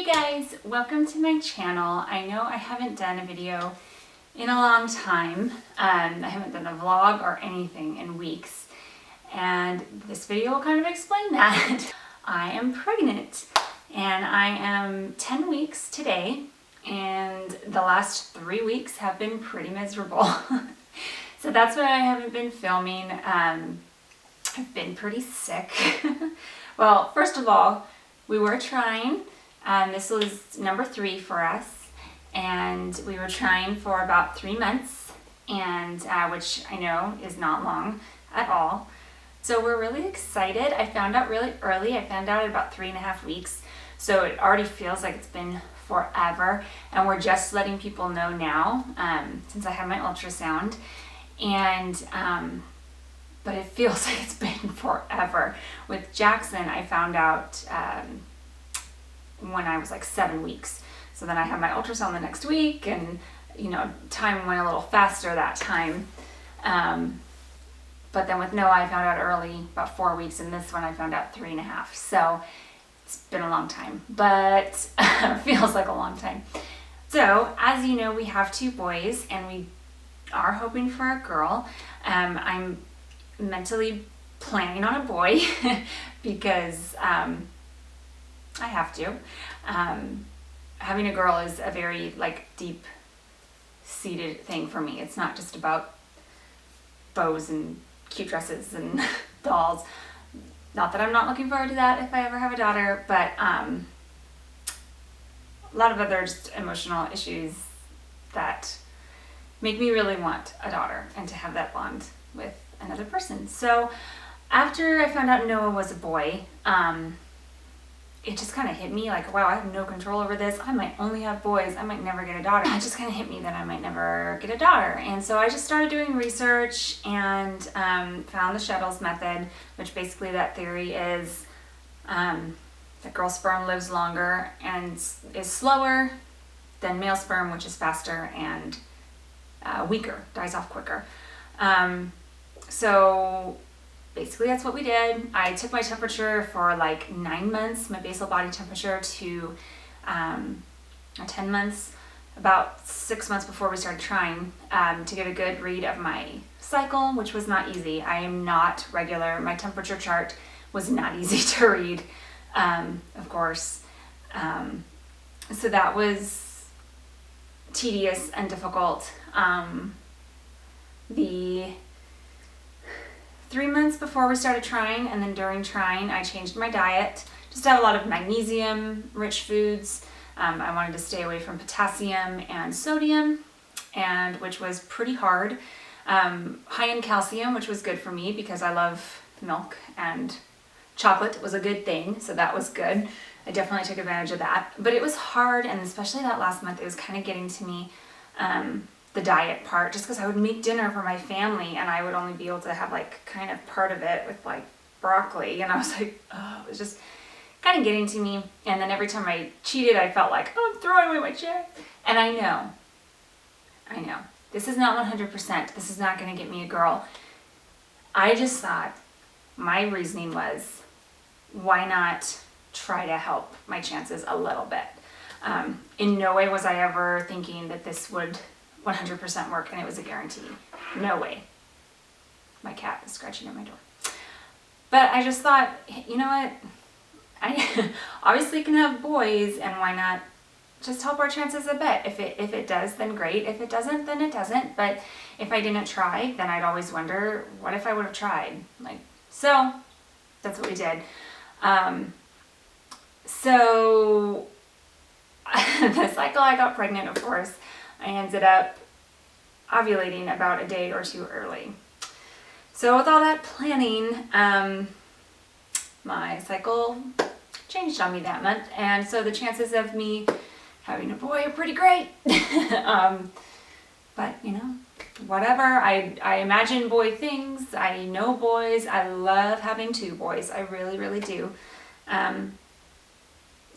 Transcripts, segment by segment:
Guys, welcome to my channel. I know I haven't done a video in a long time. I haven't done a vlog or anything in weeks, and this video will kind of explain that. I am pregnant and I am 10 weeks today, and the last 3 weeks have been pretty miserable. So that's why I haven't been filming. I've been pretty sick. Well, first of all, we were trying. This was number 3 for us, and we were trying for about 3 months, and which I know is not long at all. So we're really excited. I found out really early. I found out at about 3.5 weeks, so it already feels like it's been forever, and we're just letting people know now since I had my ultrasound, and but it feels like it's been forever. With Jackson, I found out when I was like 7 weeks. So then I had my ultrasound the next week, and you know, time went a little faster that time. But then with Noah, I found out early, about 4 weeks, and this one I found out 3.5. So it's been a long time, but feels like a long time. So as you know, we have 2 boys, and we are hoping for a girl. I'm mentally planning on a boy because I have to. Having a girl is a very deep-seated thing for me. It's not just about bows and cute dresses and dolls. Not that I'm not looking forward to that if I ever have a daughter, but a lot of other just emotional issues that make me really want a daughter and to have that bond with another person. So after I found out Noah was a boy, it just kind of hit me like, wow, I have no control over this. I might only have boys. I might never get a daughter. It just kind of hit me that I might never get a daughter. And so I just started doing research and found the shuttles method, which basically that theory is that girl sperm lives longer and is slower than male sperm, which is faster and weaker, dies off quicker. So basically that's what we did. I took my temperature for like 9 months, my basal body temperature, to 10 months, about 6 months before we started trying, to get a good read of my cycle, which was not easy. I am not regular. My temperature chart was not easy to read, of course. So that was tedious and difficult. The 3 months before we started trying, and then during trying, I changed my diet just to have a lot of magnesium rich foods. I wanted to stay away from potassium and sodium, and which was pretty hard. High in calcium, which was good for me because I love milk, and chocolate was a good thing, so that was good. I definitely took advantage of that, but it was hard, and especially that last month, it was kind of getting to me, the diet part, just because I would make dinner for my family and I would only be able to have like kind of part of it with like broccoli, and I was like, oh, it was just kind of getting to me. And then every time I cheated, I felt like, oh, I'm throwing away my chance. And I know this is not 100%. This is not going to get me a girl. I just thought, my reasoning was, why not try to help my chances a little bit? In no way was I ever thinking that this would 100% work and it was a guarantee. No way. My cat is scratching at my door. But I just thought, you know what? I obviously can have boys, and why not just help our chances a bit? If it does, then great. If it doesn't, then it doesn't. But if I didn't try, then I'd always wonder, what if I would have tried? So that's what we did. So the cycle I got pregnant, of course, I ended up ovulating about a day or 2 early. So with all that planning, my cycle changed on me that month, and so the chances of me having a boy are pretty great. But you know, whatever. I imagine boy things. I know boys. I love having 2 boys. I really, really do.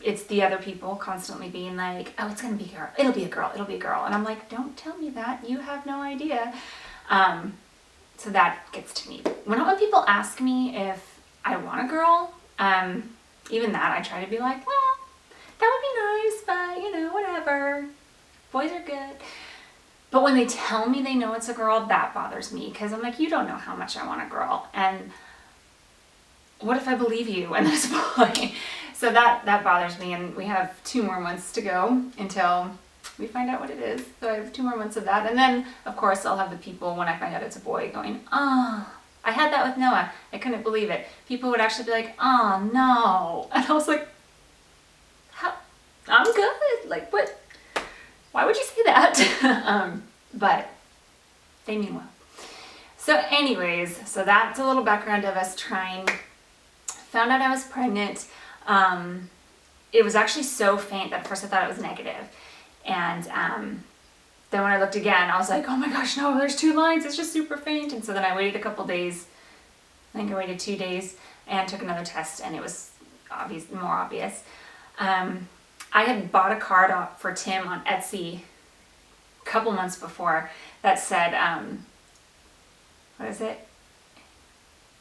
It's the other people constantly being like, oh, it's gonna be a girl, it'll be a girl, it'll be a girl. And I'm like, don't tell me that, you have no idea. So that gets to me. When people ask me if I want a girl, even that I try to be like, well, that would be boys are good. But when they tell me they know it's a girl, that bothers me, because I'm like, you don't know how much I want a girl. And what if I believe you and it's a boy? So that bothers me, and we have 2 more months to go until we find out what it is. So I have 2 more months of that. And then, of course, I'll have the people, when I find out it's a boy, going, oh, I had that with Noah. I couldn't believe it. People would actually be like, oh, no. And I was like, how? I'm good. Like, what? Why would you say that? But they mean well. So anyways, so that's a little background of us trying. Found out I was pregnant. It was actually so faint that at first I thought it was negative. And then when I looked again, I was like, oh my gosh, no, there's 2 lines. It's just super faint. And so then I waited a couple days. I think I waited 2 days and took another test, and it was more obvious. I had bought a card for Tim on Etsy a couple months before that said, what is it?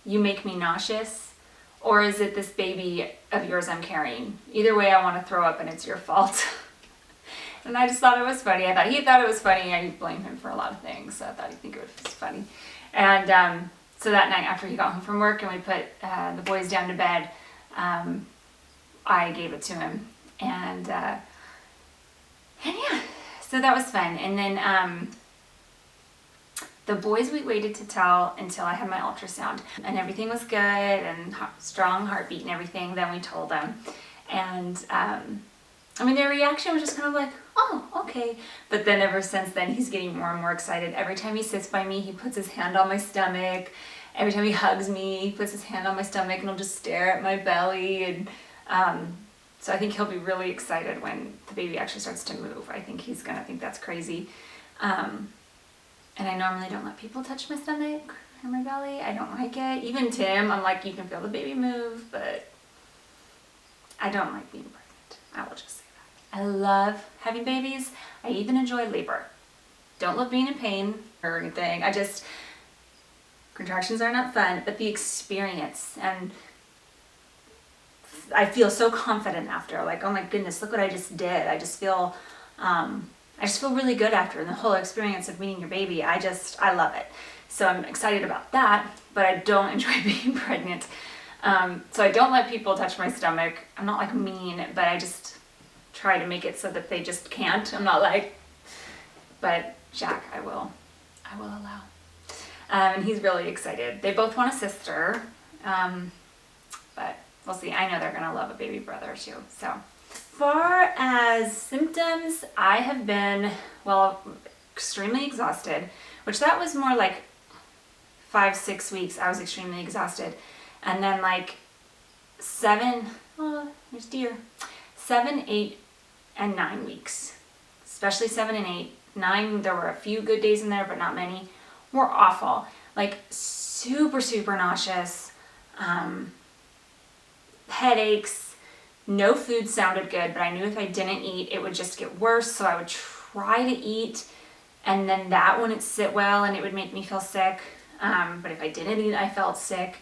You make me nauseous. Or is it this baby of yours I'm carrying? Either way, I want to throw up and it's your fault. And I just thought it was funny. I thought he thought it was funny. I blame him for a lot of things. So I thought he'd think it was funny. And so that night after he got home from work and we put the boys down to bed, I gave it to him. And yeah, so that was fun. And then the boys, we waited to tell until I had my ultrasound and everything was good and strong heartbeat and everything. Then we told them. And I mean, their reaction was just kind of like, oh, okay. But then ever since then, he's getting more and more excited. Every time he sits by me, he puts his hand on my stomach. Every time he hugs me, he puts his hand on my stomach and he'll just stare at my belly. And so I think he'll be really excited when the baby actually starts to move. I think he's gonna think that's crazy. And I normally don't let people touch my stomach or my belly. I don't like it. Even Tim, I'm like, you can feel the baby move, but I don't like being pregnant. I will just say that. I love having babies. I even enjoy labor. Don't love being in pain or anything. Contractions are not fun, but the experience, and I feel so confident after, like, oh my goodness, look what I just did. I just feel really good after, and the whole experience of meeting your baby, I love it. So I'm excited about that, but I don't enjoy being pregnant. So I don't let people touch my stomach. I'm not like mean, but I just try to make it so that they just can't. I'm not like, but Jack, I will allow. And he's really excited. They both want a sister, but we'll see. I know they're gonna love a baby brother too, so. As far as symptoms, I have been, extremely exhausted, which that was more like 5-6 weeks. I was extremely exhausted. And then like 7, 8, and 9 weeks, especially 7 and 8. 9, there were a few good days in there, but not many, were awful. Like super, super nauseous, headaches. No food sounded good, but I knew if I didn't eat, it would just get worse. So I would try to eat, and then that wouldn't sit well, and it would make me feel sick. But if I didn't eat, I felt sick.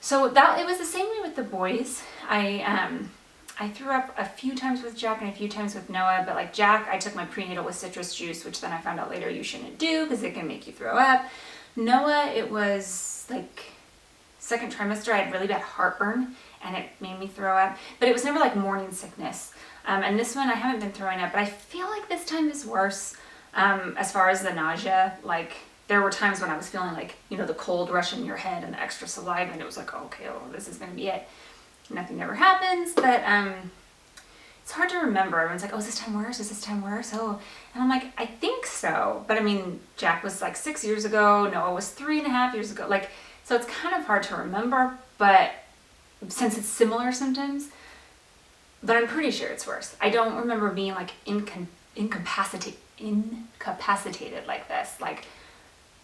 So it was the same way with the boys. I threw up a few times with Jack and a few times with Noah, but like Jack, I took my prenatal with citrus juice, which then I found out later you shouldn't do because it can make you throw up. Noah, it was like 2nd trimester, I had really bad heartburn and it made me throw up, but it was never like morning sickness. And this one I haven't been throwing up, but I feel like this time is worse. As far as the nausea, like there were times when I was feeling like, the cold rush in your head and the extra saliva, and it was like, okay, this is gonna be it. Nothing ever happens, but it's hard to remember. Everyone's like, oh, is this time worse? Is this time worse? Oh, and I'm like, I think so. But I mean, Jack was like 6 years ago. Noah was 3.5 years ago. Like, so it's kind of hard to remember, but since it's similar symptoms, but I'm pretty sure it's worse. I don't remember being like incapacitated like this. Like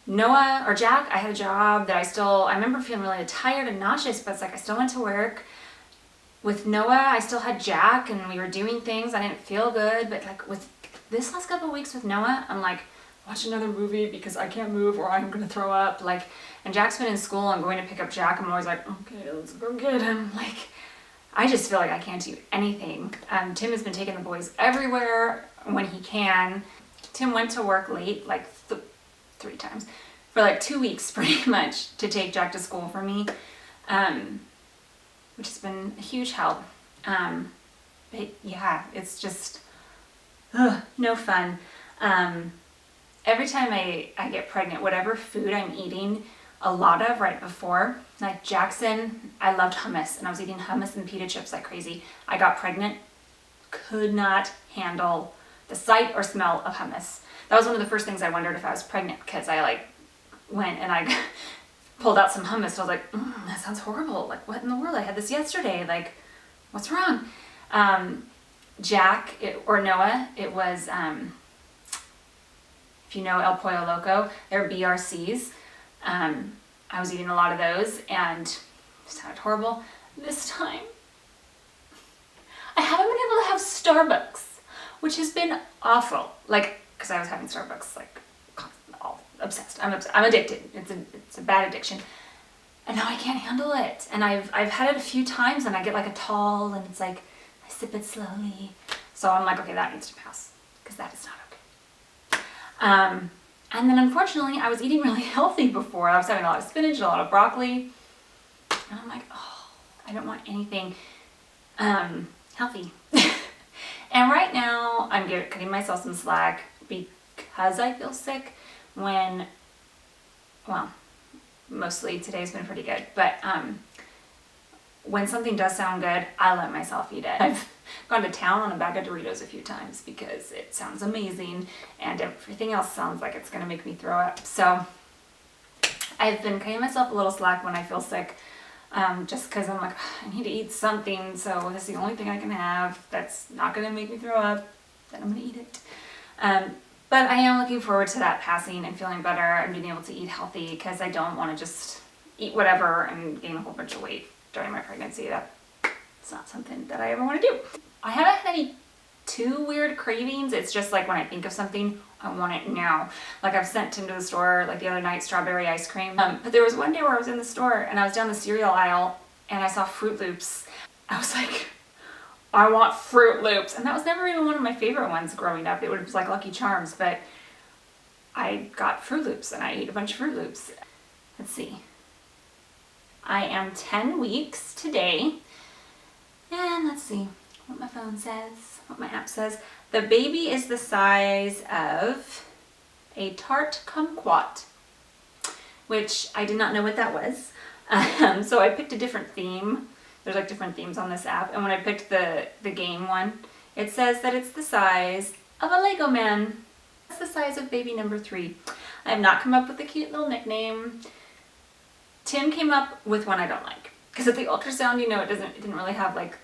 Noah or Jack, I had a job that I remember feeling really tired and nauseous, but it's like I still went to work. With Noah, I still had Jack and we were doing things. I didn't feel good, but like with this last couple of weeks with Noah, I'm like, watch another movie because I can't move or I'm gonna throw up. Like, and Jack's been in school. I'm going to pick up Jack. I'm always like, okay, let's go get him. Like, I just feel like I can't do anything. Tim has been taking the boys everywhere when he can. Tim went to work late, like 3 times, for like 2 weeks pretty much, to take Jack to school for me, which has been a huge help. But yeah, it's just no fun. Every time I get pregnant, whatever food I'm eating a lot of right before, like Jackson, I loved hummus, and I was eating hummus and pita chips like crazy. I got pregnant, could not handle the sight or smell of hummus. That was one of the first things I wondered if I was pregnant, because I like went and I pulled out some hummus. I was like, that sounds horrible. Like, what in the world? I had this yesterday. Like, what's wrong? Jack or Noah, it was, if you know El Pollo Loco, they're BRCs. I was eating a lot of those, and it sounded horrible. This time, I haven't been able to have Starbucks, which has been awful. Like, because I was having Starbucks, like, obsessed. I'm addicted. It's a bad addiction. And now I can't handle it. And I've had it a few times, and I get like a tall, and it's like, I sip it slowly. So I'm like, okay, that needs to pass, because that is not okay. And then unfortunately, I was eating really healthy before. I was having a lot of spinach, a lot of broccoli. And I'm like, oh, I don't want anything healthy. And right now, I'm cutting myself some slack because I feel sick when, well, mostly today's been pretty good, but when something does sound good, I let myself eat it. I've gone to town on a bag of Doritos a few times because it sounds amazing, and everything else sounds like it's gonna make me throw up. So I've been cutting myself a little slack when I feel sick, just because I'm like, I need to eat something, so this is the only thing I can have that's not gonna make me throw up, then I'm gonna eat it. But I am looking forward to that passing and feeling better and being able to eat healthy, because I don't want to just eat whatever and gain a whole bunch of weight during my pregnancy. That's not something that I ever want to do. I haven't had any too weird cravings. It's just like when I think of something, I want it now. Like I've sent Tim to the store like the other night, strawberry ice cream. But there was one day where I was in the store and I was down the cereal aisle and I saw Fruit Loops. I was like, I want Fruit Loops. And that was never even one of my favorite ones growing up. It was like Lucky Charms, but I got Fruit Loops and I ate a bunch of Fruit Loops. Let's see. I am 10 weeks today. And let's see what my phone says, what my app says. The baby is the size of a tart kumquat, which I did not know what that was. So I picked a different theme. There's like different themes on this app. And when I picked the game one, it says that it's the size of a Lego man. That's the size of baby number 3. I have not come up with a cute little nickname. Tim came up with one I don't like. Because at the ultrasound, you know, it didn't really have like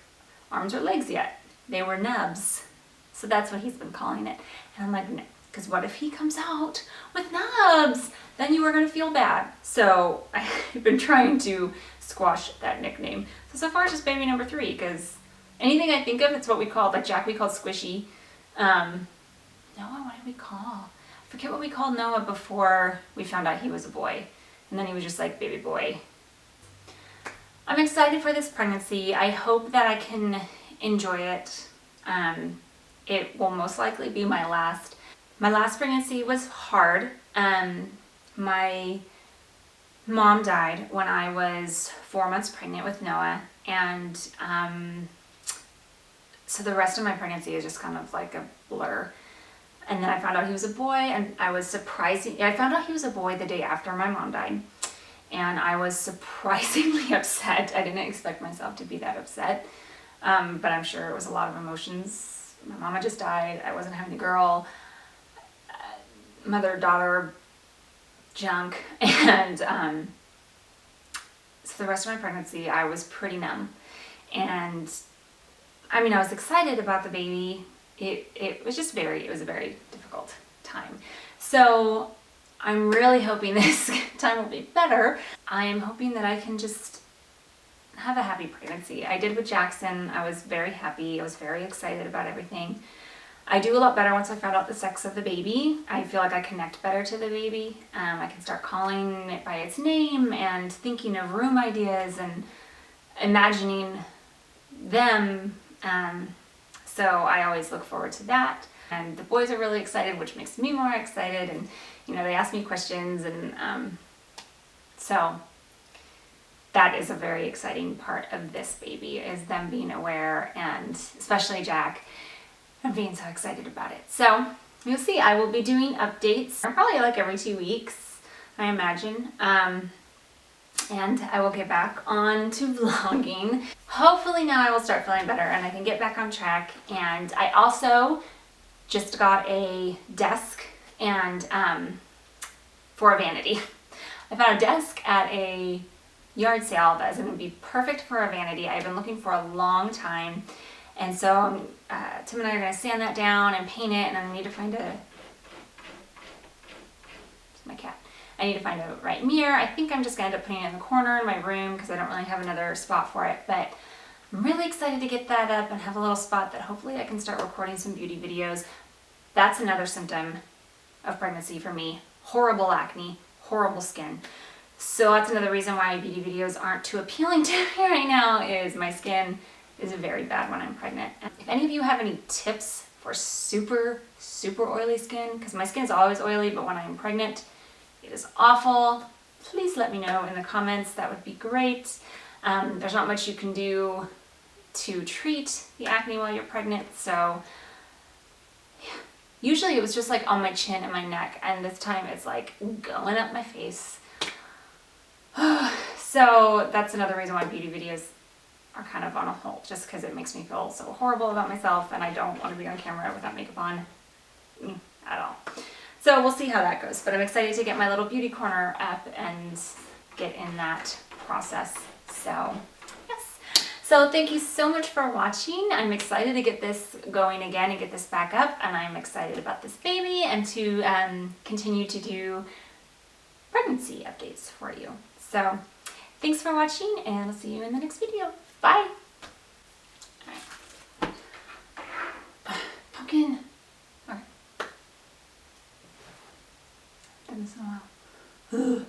arms or legs yet. They were nubs. So that's what he's been calling it. And I'm like, no. Because what if he comes out with nubs? Then you are going to feel bad. So I've been trying to squash that nickname. So far it's just baby number 3, because anything I think of, it's what we called, like Jack we called Squishy. Noah, what did we call? I forget what we called Noah before we found out he was a boy. And then he was just like baby boy. I'm excited for this pregnancy. I hope that I can enjoy it. It will most likely be my last. My last pregnancy was hard. My mom died when I was 4 months pregnant with Noah, and so the rest of my pregnancy is just kind of like a blur. And then I found out he was a boy, and I was surprising. I found out he was a boy the day after my mom died, and I was surprisingly upset. I didn't expect myself to be that upset, but I'm sure it was a lot of emotions. My mama just died. I wasn't having a girl. Mother-daughter junk, and so the rest of my pregnancy I was pretty numb. And I mean, I was excited about the baby. It was a very difficult time. So I'm really hoping this time will be better. I am hoping that I can just have a happy pregnancy. I did with Jackson. I was very happy. I was very excited about everything. I do a lot better once I found out the sex of the baby. I feel like I connect better to the baby. I can start calling it by its name and thinking of room ideas and imagining them. So I always look forward to that. And the boys are really excited, which makes me more excited. And, you know, they ask me questions. And so that is a very exciting part of this baby, is them being aware, and especially Jack, and being so excited about it. So you'll see, I will be doing updates probably like every 2 weeks, I imagine. And I will get back on to vlogging. Hopefully now I will start feeling better and I can get back on track. And I also just got a desk and for a vanity. I found a desk at a yard sale that is going to be perfect for a vanity. I've been looking for a long time. And so Tim and I are going to sand that down and paint it, and I need to find a... It's my cat. I need to find a right mirror. I think I'm just going to end up putting it in the corner in my room because I don't really have another spot for it. But I'm really excited to get that up and have a little spot that hopefully I can start recording some beauty videos. That's another symptom of pregnancy for me. Horrible acne, horrible skin. So that's another reason why beauty videos aren't too appealing to me right now, is my skin is very bad when I'm pregnant. And if any of you have any tips for super, super oily skin, because my skin is always oily, but when I'm pregnant, it is awful, please let me know in the comments. That would be great. There's not much you can do to treat the acne while you're pregnant, so yeah. Usually it was just like on my chin and my neck, and this time it's like going up my face. So that's another reason why beauty videos are kind of on a hold, just because it makes me feel so horrible about myself, and I don't want to be on camera without makeup on at all. So we'll see how that goes, but I'm excited to get my little beauty corner up and get in that process. So yes. So thank you so much for watching. I'm excited to get this going again and get this back up, and I'm excited about this baby and to continue to do pregnancy updates for you. So thanks for watching, and I'll see you in the next video. Bye. All right. Pumpkin. All right. Done this in a while.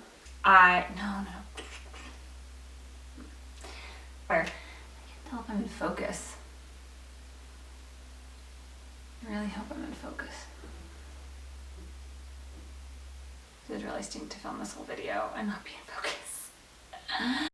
No. Where? I can't tell if I'm in focus. I really hope I'm in focus. It would really stink to film this whole video and not be in focus.